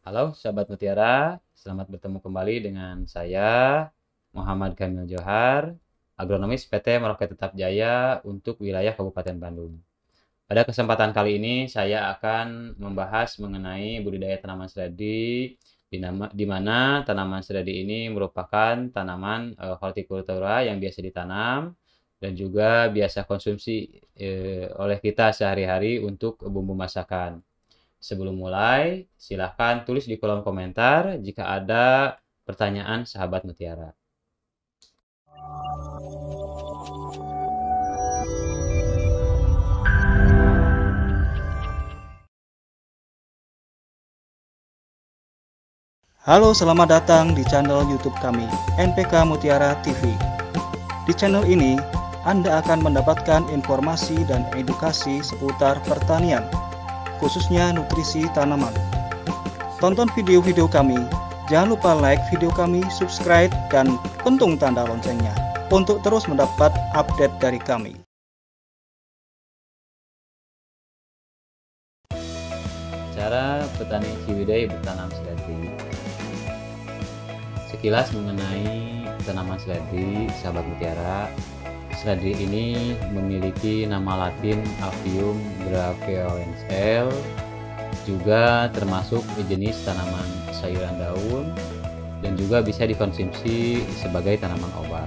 Halo sahabat Mutiara, selamat bertemu kembali dengan saya Muhammad Kamil Johar, agronomis PT Merauke Tetap Jaya untuk wilayah Kabupaten Bandung. Pada kesempatan kali ini saya akan membahas mengenai budidaya tanaman seradi, di mana tanaman seradi ini merupakan tanaman hortikultura yang biasa ditanam dan juga biasa konsumsi oleh kita sehari-hari untuk bumbu masakan. Sebelum mulai, silahkan tulis di kolom komentar jika ada pertanyaan sahabat Mutiara. Halo, selamat datang di channel YouTube kami, NPK Mutiara TV. Di channel ini, Anda akan mendapatkan informasi dan edukasi seputar pertanian, khususnya nutrisi tanaman. Tonton video-video kami, jangan lupa like video kami, subscribe, dan pentung tanda loncengnya untuk terus mendapat update dari kami. Cara petani Ciwidey bertanam seledri. Sekilas mengenai tanaman seledri, sahabat Mutiara. Seledri ini memiliki nama latin Apium graveolens L, juga termasuk jenis tanaman sayuran daun dan juga bisa dikonsumsi sebagai tanaman obat.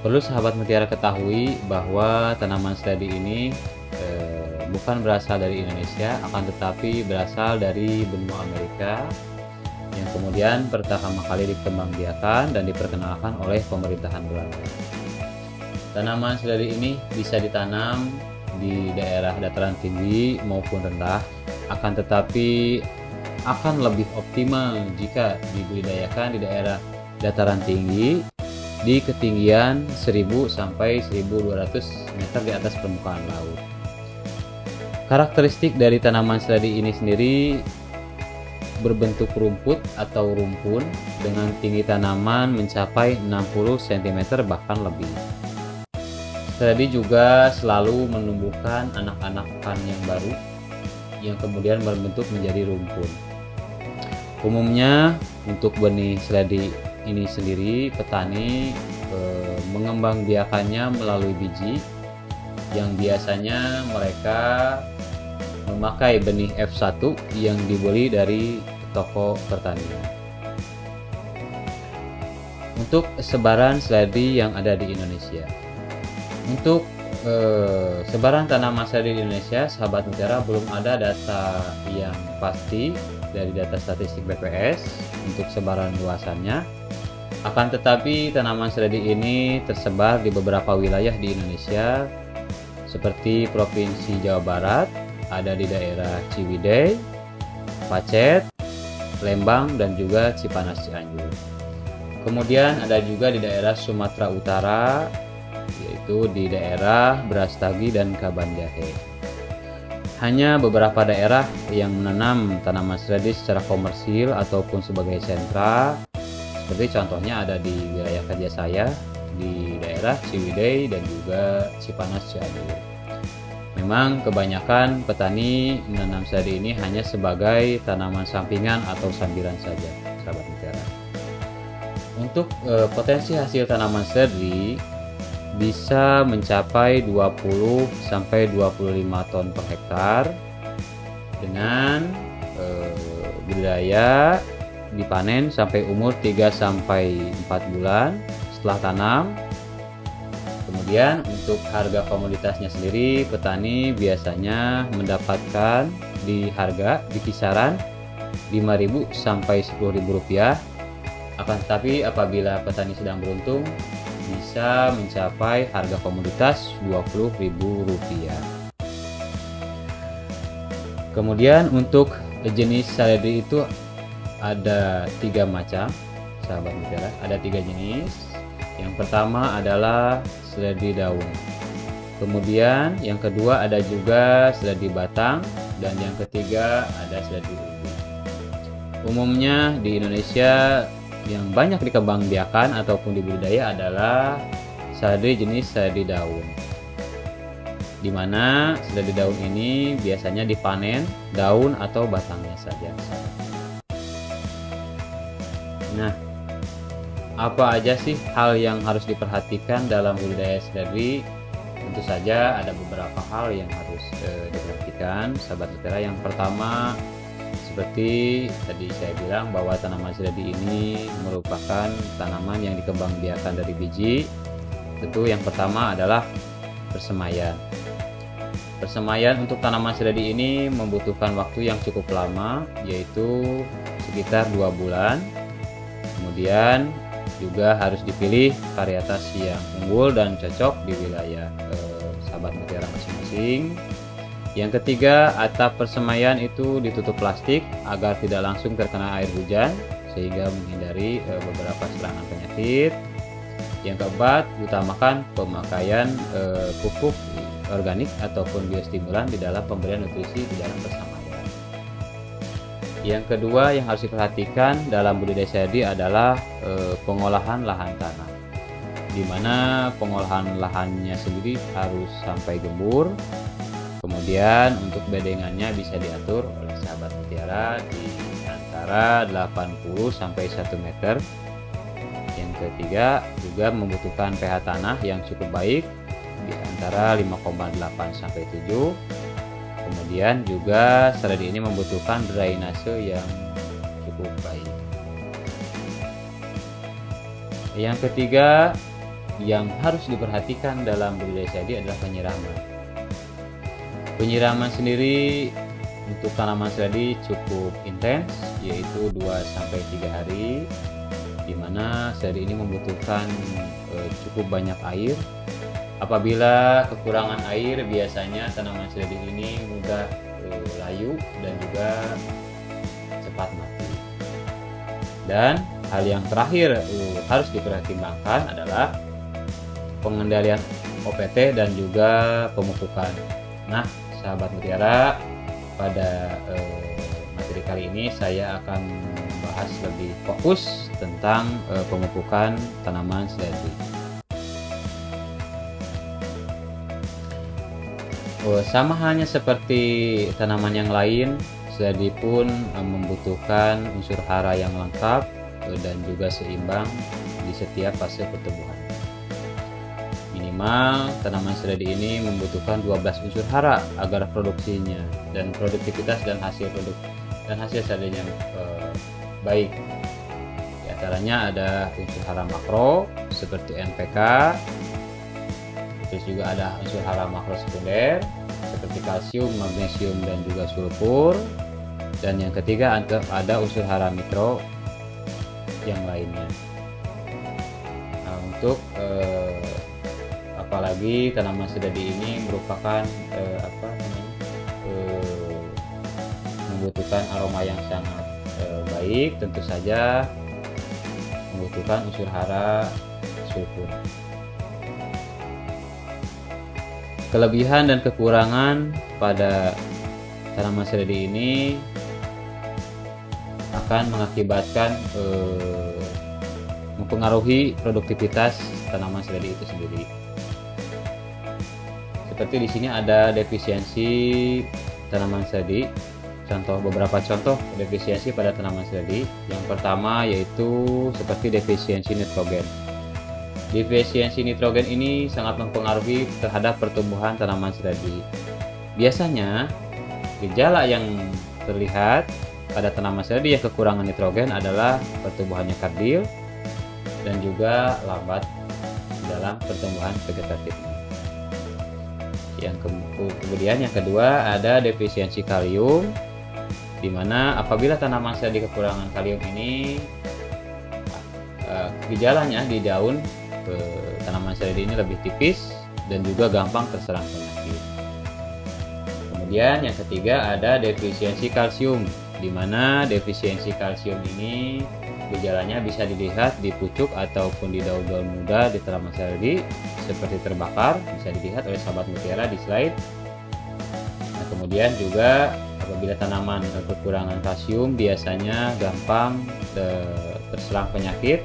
Perlu sahabat Mutiara ketahui bahwa tanaman seledri ini bukan berasal dari Indonesia, akan tetapi berasal dari benua Amerika yang kemudian pertama kali dikembangbiakan dan diperkenalkan oleh pemerintahan Belanda. Tanaman seledri ini bisa ditanam di daerah dataran tinggi maupun rendah, akan tetapi akan lebih optimal jika dibudidayakan di daerah dataran tinggi di ketinggian 1000 sampai 1200 meter di atas permukaan laut. Karakteristik dari tanaman seledri ini sendiri berbentuk rumput atau rumpun dengan tinggi tanaman mencapai 60 cm bahkan lebih. Seledri juga selalu menumbuhkan anak-anak kan yang baru yang kemudian berbentuk menjadi rumpun. Umumnya untuk benih seledri ini sendiri petani mengembangbiakannya melalui biji yang biasanya mereka memakai benih F1 yang dibeli dari toko pertanian. Untuk sebaran seledri yang ada di Indonesia. Untuk sebaran tanaman seledri di Indonesia, sahabat Mutiara, belum ada data yang pasti dari data statistik BPS untuk sebaran luasannya. Akan tetapi tanaman seledri ini tersebar di beberapa wilayah di Indonesia seperti Provinsi Jawa Barat, ada di daerah Ciwidey, Pacet, Lembang, dan juga Cipanas Cianjur. Kemudian ada juga di daerah Sumatera Utara, yaitu di daerah Brastagi dan Kabanjahe. Hanya beberapa daerah yang menanam tanaman seledri secara komersil ataupun sebagai sentra, seperti contohnya ada di wilayah kerja saya, di daerah Ciwidey dan juga Cipanas Cianjur. Memang kebanyakan petani menanam seledri ini hanya sebagai tanaman sampingan atau sambilan saja, sahabat Mutiara. Untuk potensi hasil tanaman seledri bisa mencapai 20 sampai 25 ton per hektar dengan budidaya dipanen sampai umur 3 sampai 4 bulan setelah tanam. Kemudian untuk harga komoditasnya sendiri, petani biasanya mendapatkan di harga di kisaran 5.000 sampai 10.000 rupiah. Akan tetapi apabila petani sedang beruntung, bisa mencapai harga komoditas 20.000 rupiah. Kemudian untuk jenis seledri itu ada 3 macam, sahabat Mutiara. Ada 3 jenis. Yang pertama adalah seledri daun. Kemudian yang kedua ada juga seledri batang, dan yang ketiga ada seledri umbi. Umumnya di Indonesia yang banyak dikembangbiakan ataupun dibudidaya adalah seledri jenis seledri daun, di mana seledri daun ini biasanya dipanen daun atau batangnya saja. Nah, apa aja sih hal yang harus diperhatikan dalam budidaya seledri? Tentu saja ada beberapa hal yang harus diperhatikan, sahabat mutiara. Yang pertama, seperti tadi saya bilang bahwa tanaman seledri ini merupakan tanaman yang dikembangbiakan dari biji. Tentu yang pertama adalah persemaian. Persemaian untuk tanaman seledri ini membutuhkan waktu yang cukup lama, yaitu sekitar 2 bulan. Kemudian juga harus dipilih varietas yang unggul dan cocok di wilayah sahabat mutiara masing-masing. Yang ketiga, atap persemaian itu ditutup plastik agar tidak langsung terkena air hujan sehingga menghindari beberapa serangan penyakit. Yang keempat, utamakan pemakaian pupuk organik ataupun biostimulan di dalam pemberian nutrisi di dalam persemaian. Yang kedua yang harus diperhatikan dalam budidaya seledri adalah pengolahan lahan tanah, di mana pengolahan lahannya sendiri harus sampai gembur. Kemudian untuk bedengannya bisa diatur oleh sahabat mutiara di antara 80 sampai 1 meter. Yang ketiga juga membutuhkan pH tanah yang cukup baik di antara 5,8 sampai 7. Kemudian juga seledri ini membutuhkan drainase yang cukup baik. Yang ketiga yang harus diperhatikan dalam budidaya seledri adalah penyiraman. Penyiraman sendiri untuk tanaman seledri cukup intens, yaitu 2-3 hari, di mana seledri ini membutuhkan cukup banyak air. Apabila kekurangan air, biasanya tanaman seledri ini mudah layu dan juga cepat mati. Dan hal yang terakhir harus dipertimbangkan adalah pengendalian OPT dan juga pemupukan. Nah, sahabat mutiara, pada materi kali ini saya akan membahas lebih fokus tentang pemupukan tanaman seledri. Sama halnya seperti tanaman yang lain, seledri pun membutuhkan unsur hara yang lengkap dan juga seimbang di setiap fase pertumbuhan. Minimal tanaman seledri ini membutuhkan 12 unsur hara agar produksinya dan produktivitas dan hasil seledrinya baik. Di antaranya ada unsur hara makro seperti NPK, terus juga ada unsur hara makro sekunder seperti kalsium, magnesium, dan juga sulfur. Dan yang ketiga ada unsur hara mikro yang lainnya. Nah, untuk apalagi tanaman seledri ini merupakan membutuhkan aroma yang sangat baik, tentu saja membutuhkan unsur hara sulfur. Kelebihan dan kekurangan pada tanaman seledri ini akan mengakibatkan mempengaruhi produktivitas tanaman seledri itu sendiri. Seperti di sini ada defisiensi tanaman seledri. Beberapa contoh defisiensi pada tanaman seledri. Yang pertama yaitu seperti defisiensi nitrogen. Defisiensi nitrogen ini sangat mempengaruhi terhadap pertumbuhan tanaman seledri. Biasanya gejala yang terlihat pada tanaman seledri yang kekurangan nitrogen adalah pertumbuhannya kerdil dan juga lambat dalam pertumbuhan vegetatifnya. Kemudian yang kedua ada defisiensi kalium, di mana apabila tanaman seledri kekurangan kalium ini gejalanya di daun tanaman seledri ini lebih tipis dan juga gampang terserang penyakit. Kemudian yang ketiga ada defisiensi kalsium, di mana defisiensi kalsium ini gejalanya bisa dilihat di pucuk ataupun di daun-daun muda di tanaman seledri seperti terbakar, bisa dilihat oleh sahabat mutiara di slide. Nah, kemudian juga apabila tanaman kekurangan kalsium biasanya gampang terserang penyakit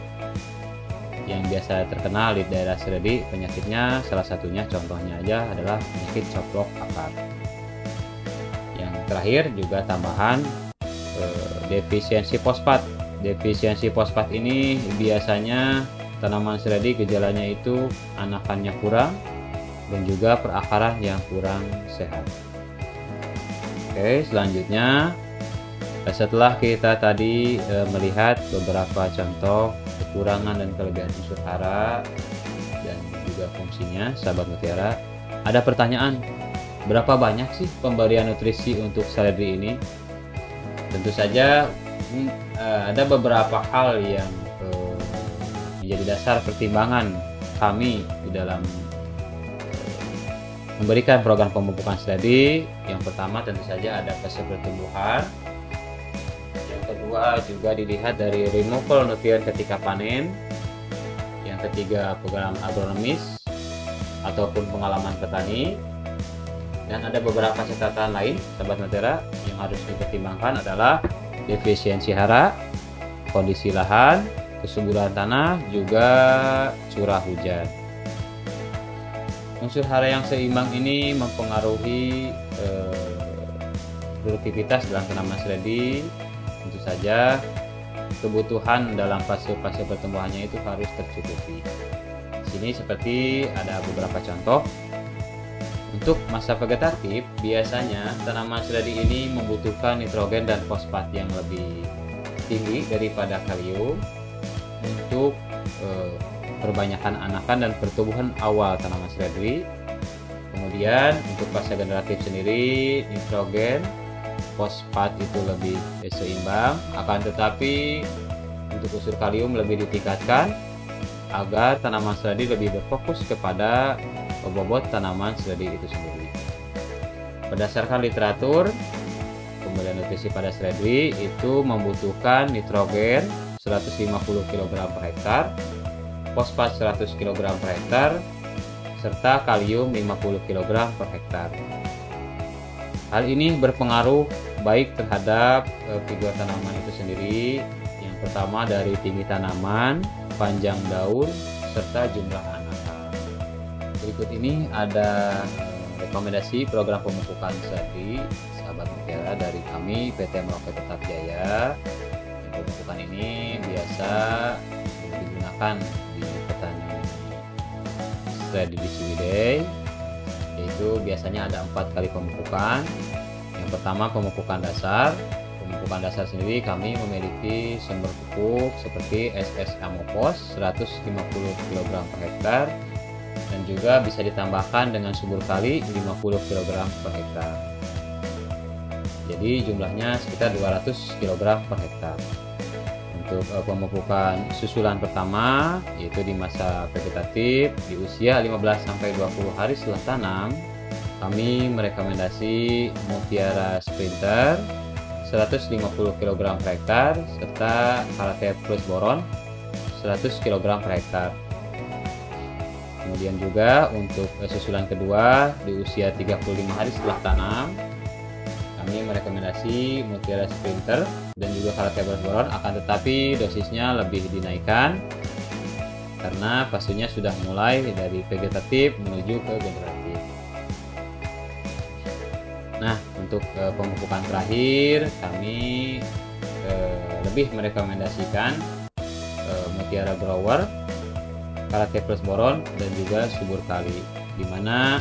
yang biasa terkenal di daerah seledri. Penyakitnya salah satunya contohnya aja adalah penyakit coplok akar. Yang terakhir juga tambahan defisiensi fosfat, Defisiensi fosfat ini biasanya tanaman seledri gejalanya itu anakannya kurang dan juga perakaran yang kurang sehat. Oke, selanjutnya setelah kita tadi melihat beberapa contoh kekurangan dan kelebihan unsur hara dan juga fungsinya, sahabat mutiara, ada pertanyaan, berapa banyak sih pemberian nutrisi untuk seledri ini? Tentu saja ada beberapa hal yang menjadi dasar pertimbangan kami di dalam memberikan program pemupukan seledri. Yang pertama tentu saja ada fase pertumbuhan. Yang kedua juga dilihat dari removal nutrien ketika panen. Yang ketiga program agronomis ataupun pengalaman petani. Dan ada beberapa catatan lain, sahabat mutiara, yang harus dipertimbangkan adalah defisiensi hara, kondisi lahan, kesuburan tanah, juga curah hujan. Unsur hara yang seimbang ini mempengaruhi produktivitas dalam tanaman seledri. Tentu saja kebutuhan dalam fase-fase pertumbuhannya itu harus tercukupi. Di sini seperti ada beberapa contoh. Untuk masa vegetatif, biasanya tanaman seledri ini membutuhkan nitrogen dan fosfat yang lebih tinggi daripada kalium untuk perbanyakan anakan dan pertumbuhan awal tanaman seledri. Kemudian untuk fase generatif sendiri, nitrogen, fosfat itu lebih seimbang, akan tetapi untuk unsur kalium lebih ditingkatkan agar tanaman seledri lebih berfokus kepada bobot tanaman seledri itu sendiri. Berdasarkan literatur, pemberian nutrisi pada seledri itu membutuhkan nitrogen 150 kg per hektar, fosfat 100 kg per hektar, serta kalium 50 kg per hektar. Hal ini berpengaruh baik terhadap figur tanaman itu sendiri. Yang pertama dari tinggi tanaman, panjang daun, serta jumlah anakan. Berikut ini ada rekomendasi program pemupukan seledri, sahabat mutiara, dari kami PT Merauke Tetap Jaya. Pemupukan ini biasa digunakan di petani seledri di Ciwidey, yaitu biasanya ada 4 kali pemupukan. Yang pertama pemupukan dasar. Pemupukan dasar sendiri kami memiliki sumber pupuk seperti SS Amopos 150 kg per hektar dan juga bisa ditambahkan dengan subur kali 50 kg per hektar. Jadi jumlahnya sekitar 200 kg per hektar. Untuk pemupukan susulan pertama, yaitu di masa vegetatif di usia 15-20 hari setelah tanam, kami merekomendasi Mutiara Sprinter 150 kg per hektar serta Karate Plus Boron 100 kg per hektar. Kemudian juga untuk susulan kedua di usia 35 hari setelah tanam, kami merekomendasi Mutiara Sprinter dan juga Karate Plus Boron, akan tetapi dosisnya lebih dinaikkan karena fasenya sudah mulai dari vegetatif menuju ke generatif. Nah, untuk pemupukan terakhir kami lebih merekomendasikan Mutiara Grower, Karate Plus Boron, dan juga subur kali, di mana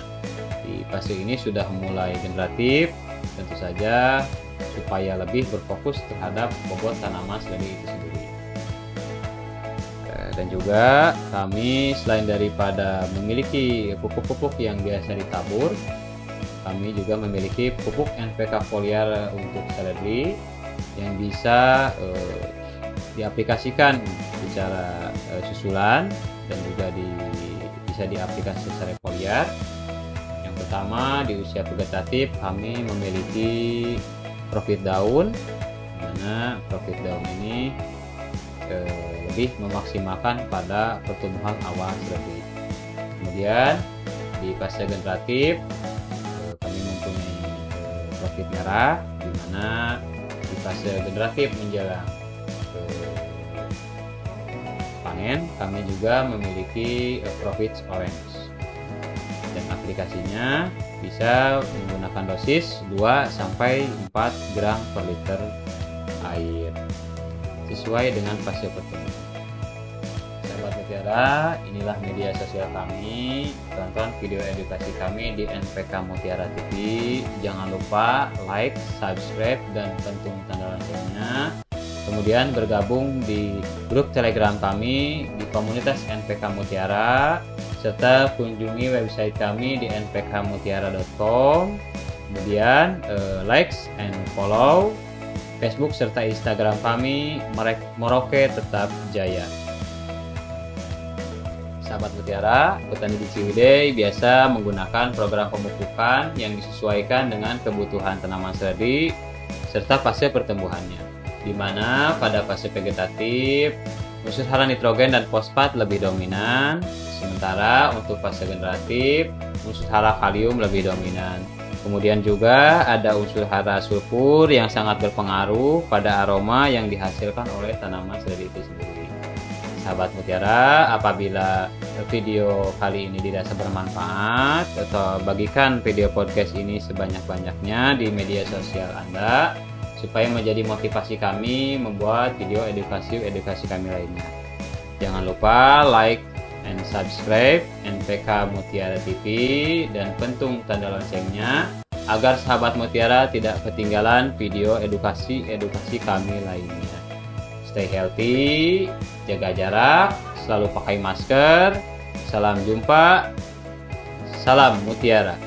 di fase ini sudah mulai generatif. Tentu saja supaya lebih berfokus terhadap bobot tanaman seledri itu sendiri. Dan juga kami selain daripada memiliki pupuk-pupuk yang biasa ditabur, kami juga memiliki pupuk NPK foliar untuk seledri yang bisa diaplikasikan secara susulan dan juga bisa diaplikasi secara foliar. Yang pertama di usia vegetatif kami memiliki profit daun, dimana profit daun ini lebih memaksimalkan pada pertumbuhan awal seledri. Kemudian di fase generatif kami mempunyai profit merah, dimana di fase generatif menjelang panen kami juga memiliki profit orange, dan aplikasinya bisa menggunakan dosis 2-4 gram per liter air. sesuai dengan fase pertumbuhan. Sahabat Mutiara, inilah media sosial kami. Tonton video edukasi kami di NPK Mutiara TV. Jangan lupa like, subscribe, dan pentung tanda loncengnya. Kemudian bergabung di grup Telegram kami di komunitas NPK Mutiara, serta kunjungi website kami di npkmutiara.com. Kemudian likes and follow Facebook serta Instagram kami Merauke Tetap Jaya. Sahabat Mutiara, petani di Ciwidey biasa menggunakan program pemupukan yang disesuaikan dengan kebutuhan tanaman seledri serta fase pertumbuhannya, di mana pada fase vegetatif unsur hara nitrogen dan fosfat lebih dominan, sementara untuk fase generatif unsur hara kalium lebih dominan. Kemudian juga ada unsur hara sulfur yang sangat berpengaruh pada aroma yang dihasilkan oleh tanaman seledri itu sendiri. Sahabat Mutiara, apabila video kali ini dirasa bermanfaat, atau bagikan video podcast ini sebanyak-banyaknya di media sosial Anda, supaya menjadi motivasi kami membuat video edukasi kami lainnya. Jangan lupa like and subscribe NPK Mutiara TV dan pentung tanda loncengnya agar sahabat Mutiara tidak ketinggalan video edukasi kami lainnya. Stay healthy, jaga jarak, selalu pakai masker. Salam jumpa, salam Mutiara.